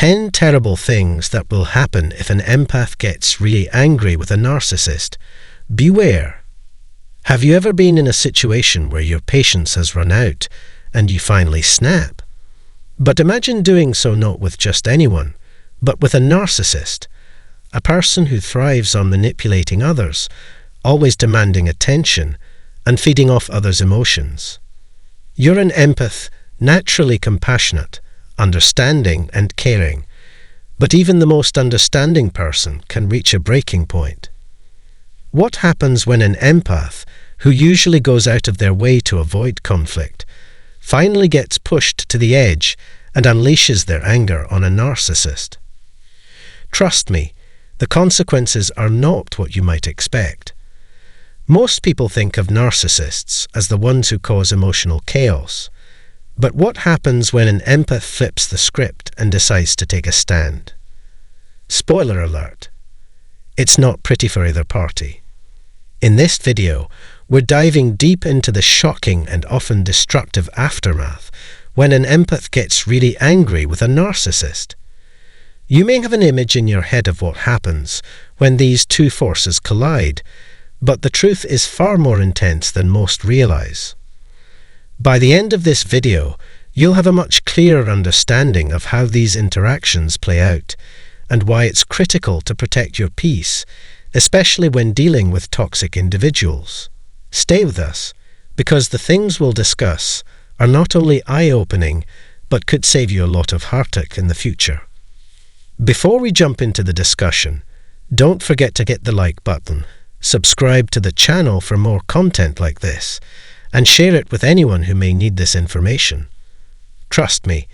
10 terrible things that will happen if an empath gets really angry with a narcissist. Beware. Have you ever been in a situation where your patience has run out and you finally snap? But imagine doing so not with just anyone, but with a narcissist, a person who thrives on manipulating others, always demanding attention and feeding off others' emotions. You're an empath, naturally compassionate, understanding and caring, but even the most understanding person can reach a breaking point. What happens when an empath, who usually goes out of their way to avoid conflict, finally gets pushed to the edge and unleashes their anger on a narcissist? Trust me, the consequences are not what you might expect. Most people think of narcissists as the ones who cause emotional chaos. But what happens when an empath flips the script and decides to take a stand? Spoiler alert. It's not pretty for either party. In this video, we're diving deep into the shocking and often destructive aftermath when an empath gets really angry with a narcissist. You may have an image in your head of what happens when these two forces collide, but the truth is far more intense than most realize. By the end of this video, you'll have a much clearer understanding of how these interactions play out and why it's critical to protect your peace, especially when dealing with toxic individuals. Stay with us, because the things we'll discuss are not only eye-opening, but could save you a lot of heartache in the future. Before we jump into the discussion, don't forget to hit the like button, subscribe to the channel for more content like this, and share it with anyone who may need this information. Trust me,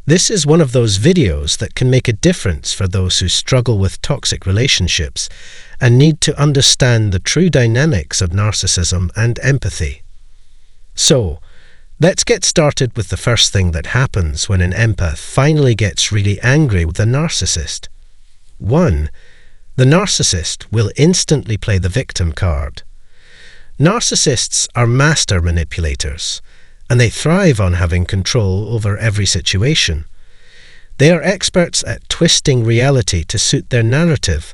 this is one of those videos that can make a difference for those who struggle with toxic relationships and need to understand the true dynamics of narcissism and empathy. So, let's get started with the first thing that happens when an empath finally gets really angry with a narcissist. 1. The narcissist will instantly play the victim card. Narcissists are master manipulators, and they thrive on having control over every situation. They are experts at twisting reality to suit their narrative,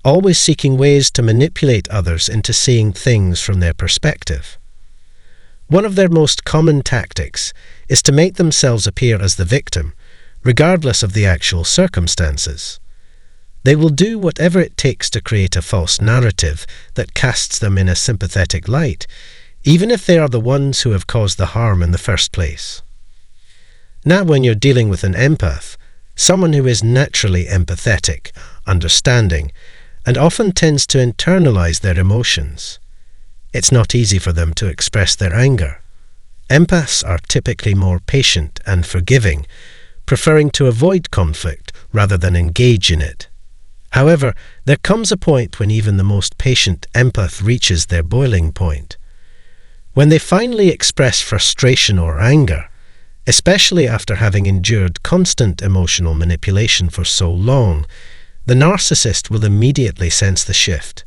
always seeking ways to manipulate others into seeing things from their perspective. One of their most common tactics is to make themselves appear as the victim, regardless of the actual circumstances. They will do whatever it takes to create a false narrative that casts them in a sympathetic light, even if they are the ones who have caused the harm in the first place. Now, when you're dealing with an empath, someone who is naturally empathetic, understanding, and often tends to internalize their emotions, it's not easy for them to express their anger. Empaths are typically more patient and forgiving, preferring to avoid conflict rather than engage in it. However, there comes a point when even the most patient empath reaches their boiling point. When they finally express frustration or anger, especially after having endured constant emotional manipulation for so long, the narcissist will immediately sense the shift.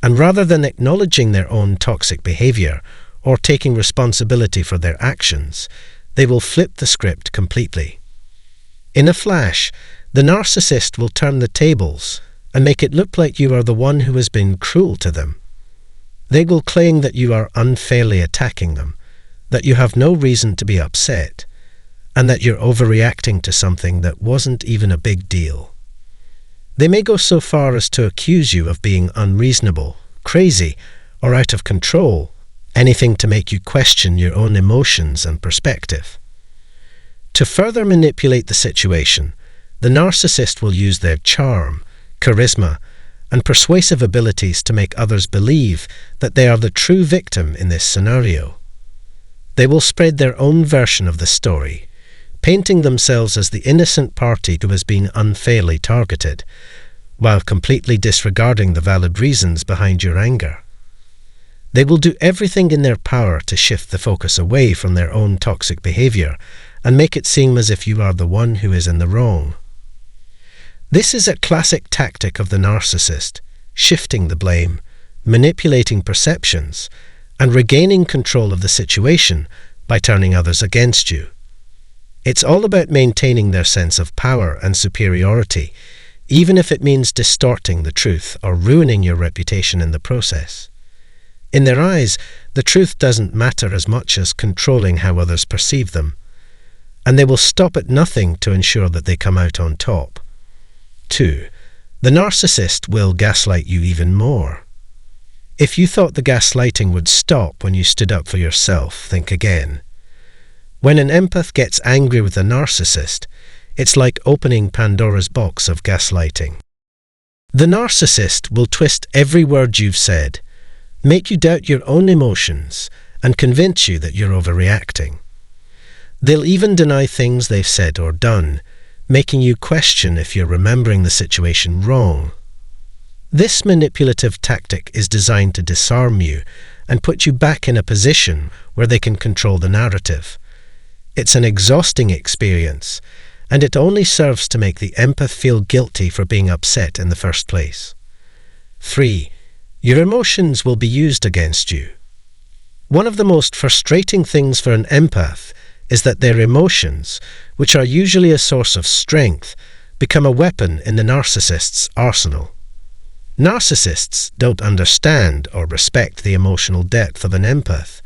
And rather than acknowledging their own toxic behavior or taking responsibility for their actions, they will flip the script completely. In a flash, the narcissist will turn the tables and make it look like you are the one who has been cruel to them. They will claim that you are unfairly attacking them, that you have no reason to be upset, and that you're overreacting to something that wasn't even a big deal. They may go so far as to accuse you of being unreasonable, crazy, or out of control, anything to make you question your own emotions and perspective. To further manipulate the situation, the narcissist will use their charm, charisma, and persuasive abilities to make others believe that they are the true victim in this scenario. They will spread their own version of the story, painting themselves as the innocent party who has been unfairly targeted, while completely disregarding the valid reasons behind your anger. They will do everything in their power to shift the focus away from their own toxic behavior and make it seem as if you are the one who is in the wrong. This is a classic tactic of the narcissist, shifting the blame, manipulating perceptions, and regaining control of the situation by turning others against you. It's all about maintaining their sense of power and superiority, even if it means distorting the truth or ruining your reputation in the process. In their eyes, the truth doesn't matter as much as controlling how others perceive them, and they will stop at nothing to ensure that they come out on top. 2. The narcissist will gaslight you even more. If you thought the gaslighting would stop when you stood up for yourself, think again. When an empath gets angry with a narcissist, it's like opening Pandora's box of gaslighting. The narcissist will twist every word you've said, make you doubt your own emotions, and convince you that you're overreacting. They'll even deny things they've said or done, making you question if you're remembering the situation wrong. This manipulative tactic is designed to disarm you and put you back in a position where they can control the narrative. It's an exhausting experience, and it only serves to make the empath feel guilty for being upset in the first place. 3. Your emotions will be used against you. One of the most frustrating things for an empath is that their emotions, which are usually a source of strength, become a weapon in the narcissist's arsenal. Narcissists don't understand or respect the emotional depth of an empath.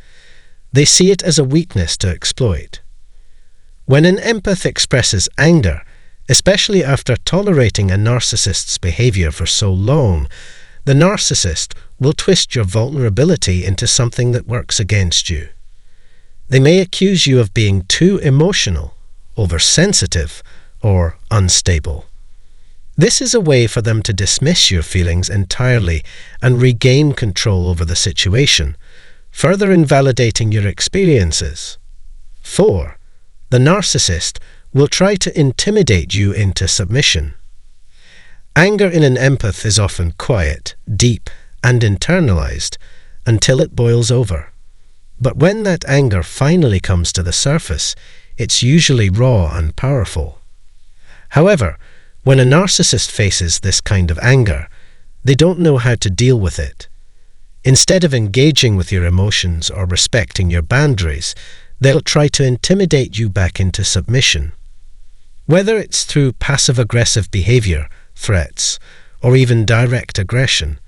They see it as a weakness to exploit. When an empath expresses anger, especially after tolerating a narcissist's behavior for so long, the narcissist will twist your vulnerability into something that works against you. They may accuse you of being too emotional, oversensitive, or unstable. This is a way for them to dismiss your feelings entirely and regain control over the situation, further invalidating your experiences. 4. The narcissist will try to intimidate you into submission. Anger in an empath is often quiet, deep, and internalized until it boils over. But when that anger finally comes to the surface, it's usually raw and powerful. However, when a narcissist faces this kind of anger, they don't know how to deal with it. Instead of engaging with your emotions or respecting your boundaries, they'll try to intimidate you back into submission. Whether it's through passive-aggressive behavior, threats, or even direct aggression,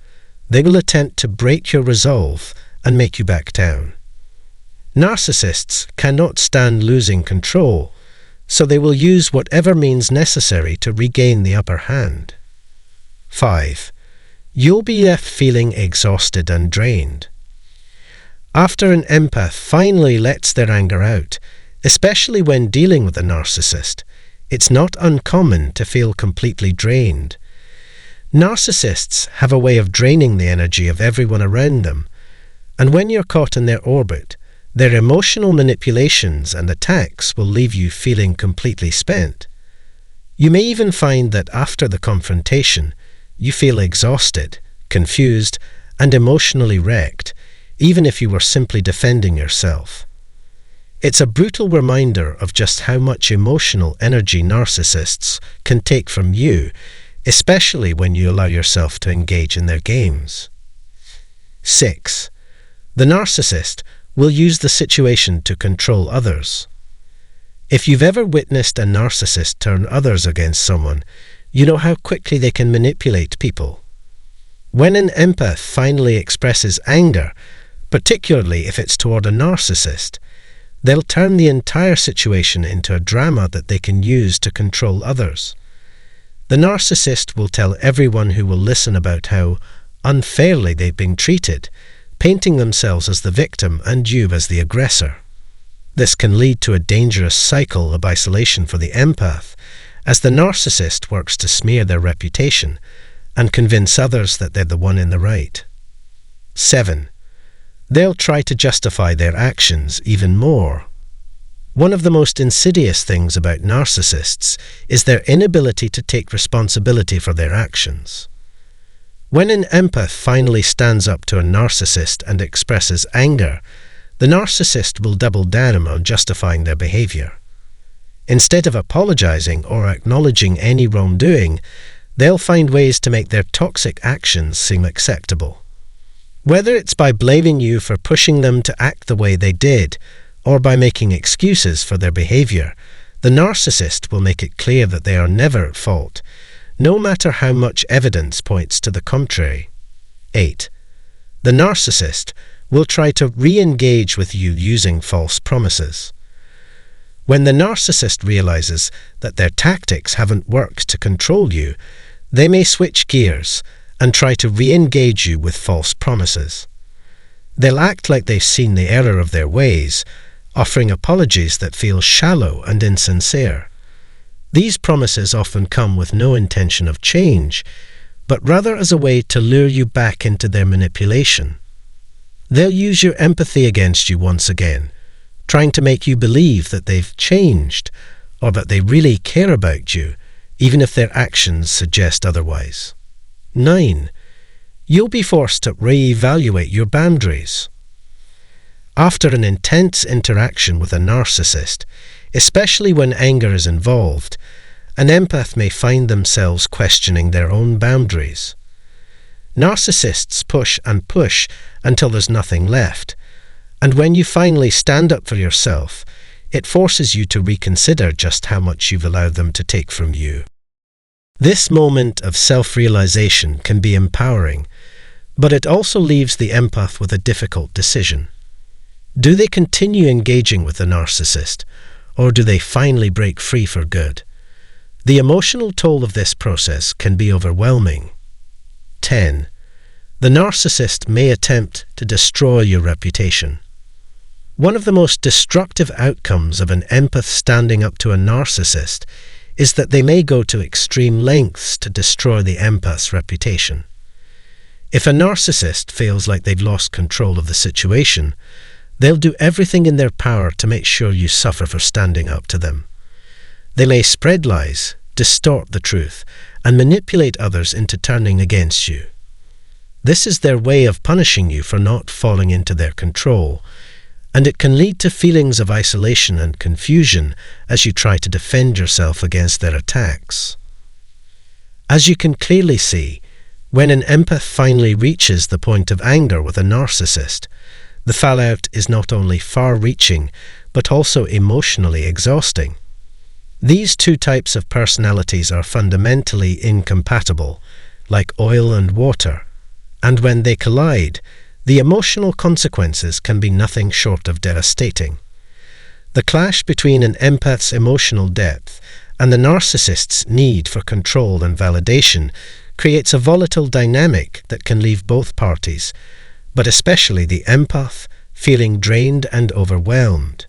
they will attempt to break your resolve and make you back down. Narcissists cannot stand losing control, so they will use whatever means necessary to regain the upper hand. 5. You'll be left feeling exhausted and drained. After an empath finally lets their anger out, especially when dealing with a narcissist, it's not uncommon to feel completely drained. Narcissists have a way of draining the energy of everyone around them, and when you're caught in their orbit, their emotional manipulations and attacks will leave you feeling completely spent. You may even find that after the confrontation, you feel exhausted, confused, and emotionally wrecked, even if you were simply defending yourself. It's a brutal reminder of just how much emotional energy narcissists can take from you, especially when you allow yourself to engage in their games. 6. The narcissist will use the situation to control others. If you've ever witnessed a narcissist turn others against someone, you know how quickly they can manipulate people. When an empath finally expresses anger, particularly if it's toward a narcissist, they'll turn the entire situation into a drama that they can use to control others. The narcissist will tell everyone who will listen about how unfairly they've been treated, painting themselves as the victim and you as the aggressor. This can lead to a dangerous cycle of isolation for the empath, as the narcissist works to smear their reputation and convince others that they're the one in the right. 7. They'll try to justify their actions even more. One of the most insidious things about narcissists is their inability to take responsibility for their actions. When an empath finally stands up to a narcissist and expresses anger, the narcissist will double down on justifying their behavior. Instead of apologizing or acknowledging any wrongdoing, they'll find ways to make their toxic actions seem acceptable. Whether it's by blaming you for pushing them to act the way they did, or by making excuses for their behavior, The narcissist will make it clear that they are never at fault, no matter how much evidence points to the contrary. 8. The narcissist will try to re-engage with you using false promises. When the narcissist realizes that their tactics haven't worked to control you, they may switch gears and try to re-engage you with false promises. They'll act like they've seen the error of their ways, offering apologies that feel shallow and insincere. These promises often come with no intention of change, but rather as a way to lure you back into their manipulation. They'll use your empathy against you once again, trying to make you believe that they've changed or that they really care about you, even if their actions suggest otherwise. 9. You'll be forced to re-evaluate your boundaries. After an intense interaction with a narcissist, especially when anger is involved, an empath may find themselves questioning their own boundaries. Narcissists push and push until there's nothing left, and when you finally stand up for yourself, it forces you to reconsider just how much you've allowed them to take from you. This moment of self-realization can be empowering, but it also leaves the empath with a difficult decision. Do they continue engaging with the narcissist, or do they finally break free for good? The emotional toll of this process can be overwhelming. 10. The narcissist may attempt to destroy your reputation. One of the most destructive outcomes of an empath standing up to a narcissist is that they may go to extreme lengths to destroy the empath's reputation. If a narcissist feels like they've lost control of the situation, they'll do everything in their power to make sure you suffer for standing up to them. They may spread lies, distort the truth, and manipulate others into turning against you. This is their way of punishing you for not falling into their control, and it can lead to feelings of isolation and confusion as you try to defend yourself against their attacks. As you can clearly see, when an empath finally reaches the point of anger with a narcissist, the fallout is not only far-reaching, but also emotionally exhausting. These two types of personalities are fundamentally incompatible, like oil and water, and when they collide, the emotional consequences can be nothing short of devastating. The clash between an empath's emotional depth and the narcissist's need for control and validation creates a volatile dynamic that can leave both parties, but especially the empath, feeling drained and overwhelmed.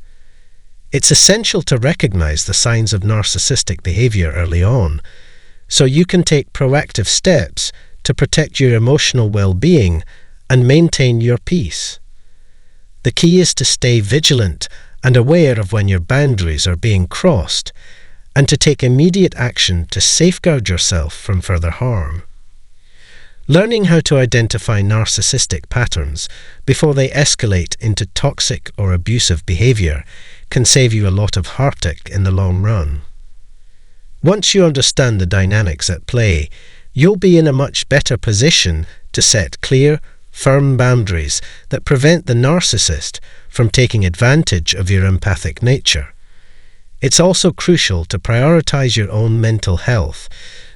It's essential to recognize the signs of narcissistic behavior early on, so you can take proactive steps to protect your emotional well-being and maintain your peace. The key is to stay vigilant and aware of when your boundaries are being crossed, and to take immediate action to safeguard yourself from further harm. Learning how to identify narcissistic patterns before they escalate into toxic or abusive behavior can save you a lot of heartache in the long run. Once you understand the dynamics at play, you'll be in a much better position to set clear, firm boundaries that prevent the narcissist from taking advantage of your empathic nature. It's also crucial to prioritize your own mental health,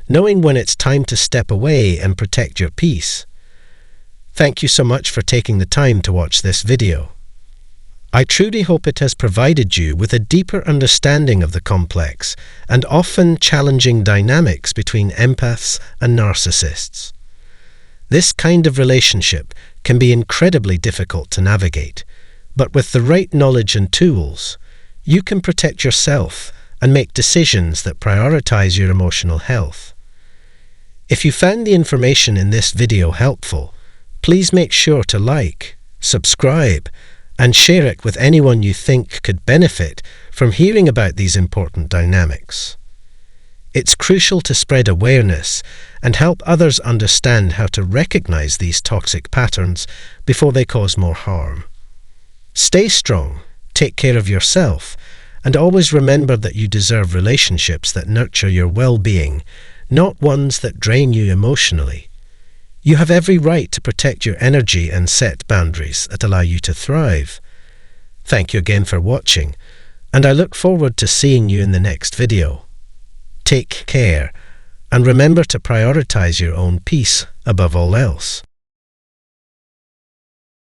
knowing when it's time to step away and protect your peace. Thank you so much for taking the time to watch this video. I truly hope it has provided you with a deeper understanding of the complex and often challenging dynamics between empaths and narcissists. This kind of relationship can be incredibly difficult to navigate, but with the right knowledge and tools, you can protect yourself and make decisions that prioritize your emotional health. If you found the information in this video helpful, please make sure to like, subscribe, and share it with anyone you think could benefit from hearing about these important dynamics. It's crucial to spread awareness and help others understand how to recognize these toxic patterns before they cause more harm. Stay strong, take care of yourself, and always remember that you deserve relationships that nurture your well-being, not ones that drain you emotionally. You have every right to protect your energy and set boundaries that allow you to thrive. Thank you again for watching. and I look forward to seeing you in the next video. Take care, and remember to prioritize your own peace above all else.